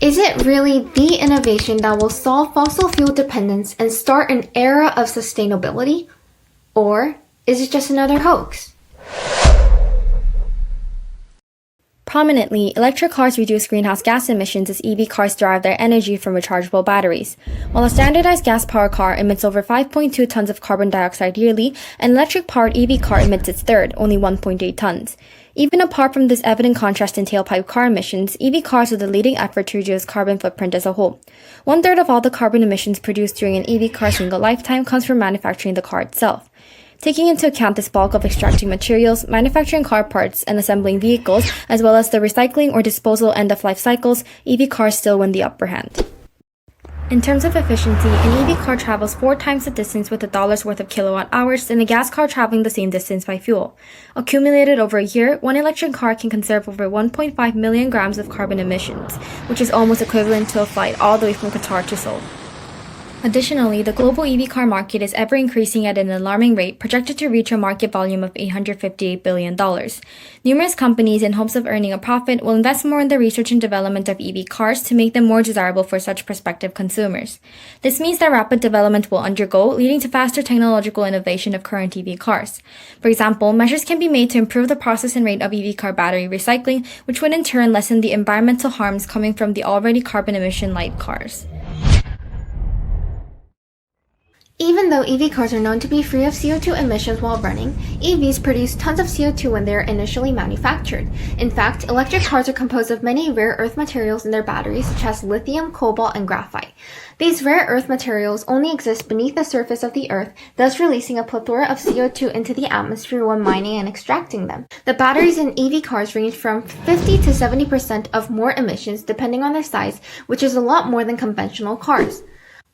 Is it really the innovation that will solve fossil fuel dependence and start an era of sustainability? Or is it just another hoax? Prominently, electric cars reduce greenhouse gas emissions as EV cars derive their energy from rechargeable batteries. While a standardized gas-powered car emits over 5.2 tons of carbon dioxide yearly, an electric-powered EV car emits its third, only 1.8 tons. Even apart from this evident contrast in tailpipe car emissions, EV cars are the leading effort to reduce carbon footprint as a whole. One-third of all the carbon emissions produced during an EV car's single lifetime comes from manufacturing the car itself. Taking into account this bulk of extracting materials, manufacturing car parts, and assembling vehicles, as well as the recycling or disposal end-of-life cycles, EV cars still win the upper hand. In terms of efficiency, an EV car travels 4 times the distance with $1 worth of kilowatt hours than a gas car traveling the same distance by fuel. Accumulated over a year, one electric car can conserve over 1.5 million grams of carbon emissions, which is almost equivalent to a flight all the way from Qatar to Seoul. Additionally, the global EV car market is ever increasing at an alarming rate, projected to reach a market volume of $858 billion. Numerous companies, in hopes of earning a profit, will invest more in the research and development of EV cars to make them more desirable for such prospective consumers. This means that rapid development will undergo, leading to faster technological innovation of current EV cars. For example, measures can be made to improve the process and rate of EV car battery recycling, which would in turn lessen the environmental harms coming from the already carbon emission light cars. Even though EV cars are known to be free of CO2 emissions while running, EVs produce tons of CO2 when they are initially manufactured. In fact, electric cars are composed of many rare earth materials in their batteries, such as lithium, cobalt, and graphite. These rare earth materials only exist beneath the surface of the earth, thus releasing a plethora of CO2 into the atmosphere when mining and extracting them. The batteries in EV cars range from 50 to 70% of more emissions depending on their size, which is a lot more than conventional cars.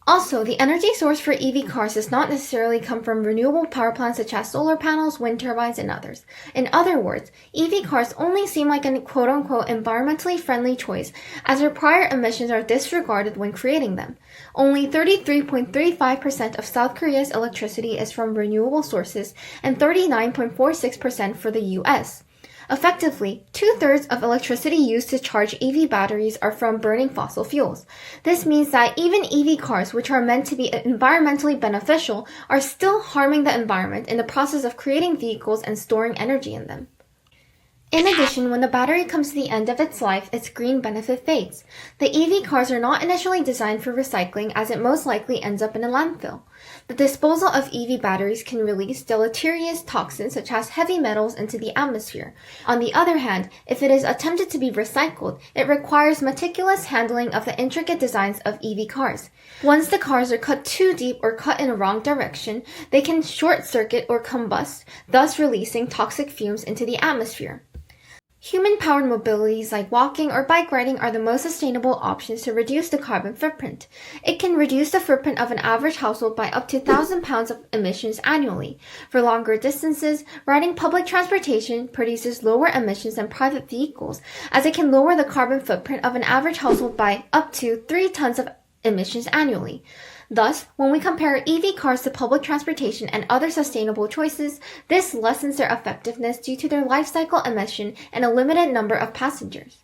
Also, the energy source for EV cars does not necessarily come from renewable power plants such as solar panels, wind turbines, and others. In other words, EV cars only seem like a quote-unquote environmentally friendly choice as their prior emissions are disregarded when creating them. Only 33.35% of South Korea's electricity is from renewable sources and 39.46% for the US. Effectively, 2/3 of electricity used to charge EV batteries are from burning fossil fuels. This means that even EV cars, which are meant to be environmentally beneficial, are still harming the environment in the process of creating vehicles and storing energy in them. In addition, when the battery comes to the end of its life, its green benefit fades. The EV cars are not initially designed for recycling as it most likely ends up in a landfill. The disposal of EV batteries can release deleterious toxins such as heavy metals into the atmosphere. On the other hand, if it is attempted to be recycled, it requires meticulous handling of the intricate designs of EV cars. Once the cars are cut too deep or cut in a wrong direction, they can short-circuit or combust, thus releasing toxic fumes into the atmosphere. Human-powered mobilities like walking or bike riding are the most sustainable options to reduce the carbon footprint. It can reduce the footprint of an average household by up to 1,000 pounds of emissions annually. For longer distances, riding public transportation produces lower emissions than private vehicles, as it can lower the carbon footprint of an average household by up to 3 tons of emissions annually. Thus, when we compare EV cars to public transportation and other sustainable choices, this lessens their effectiveness due to their life cycle emission and a limited number of passengers.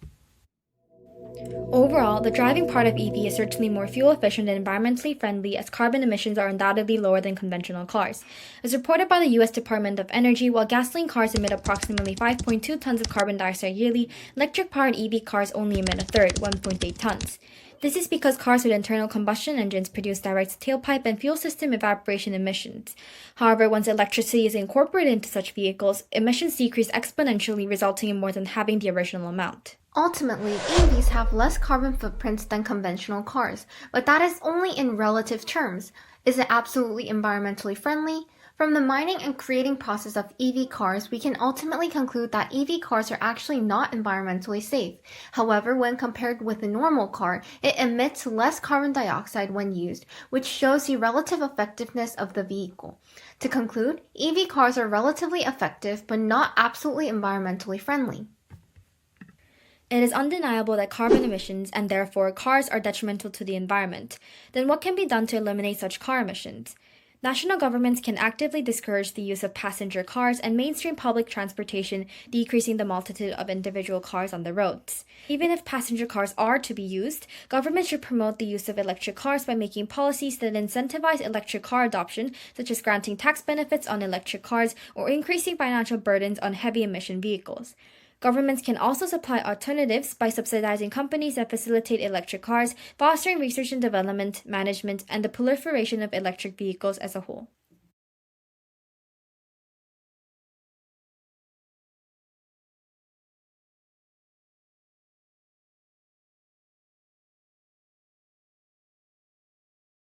Overall, the driving part of EV is certainly more fuel efficient and environmentally friendly as carbon emissions are undoubtedly lower than conventional cars. As reported by the U.S. Department of Energy, while gasoline cars emit approximately 5.2 tons of carbon dioxide yearly, electric-powered EV cars only emit a third, 1.8 tons. This is because cars with internal combustion engines produce direct tailpipe and fuel system evaporation emissions. However, once electricity is incorporated into such vehicles, emissions decrease exponentially, resulting in more than halving the original amount. Ultimately, EVs have less carbon footprints than conventional cars, but that is only in relative terms. Is it absolutely environmentally friendly? From the mining and creating process of EV cars, we can ultimately conclude that EV cars are actually not environmentally safe. However, when compared with a normal car, it emits less carbon dioxide when used, which shows the relative effectiveness of the vehicle. To conclude, EV cars are relatively effective, but not absolutely environmentally friendly. It is undeniable that carbon emissions, and therefore cars, are detrimental to the environment. Then what can be done to eliminate such car emissions? National governments can actively discourage the use of passenger cars and mainstream public transportation, decreasing the multitude of individual cars on the roads. Even if passenger cars are to be used, governments should promote the use of electric cars by making policies that incentivize electric car adoption, such as granting tax benefits on electric cars or increasing financial burdens on heavy emission vehicles. Governments can also supply alternatives by subsidizing companies that facilitate electric cars, fostering research and development, management, and the proliferation of electric vehicles as a whole.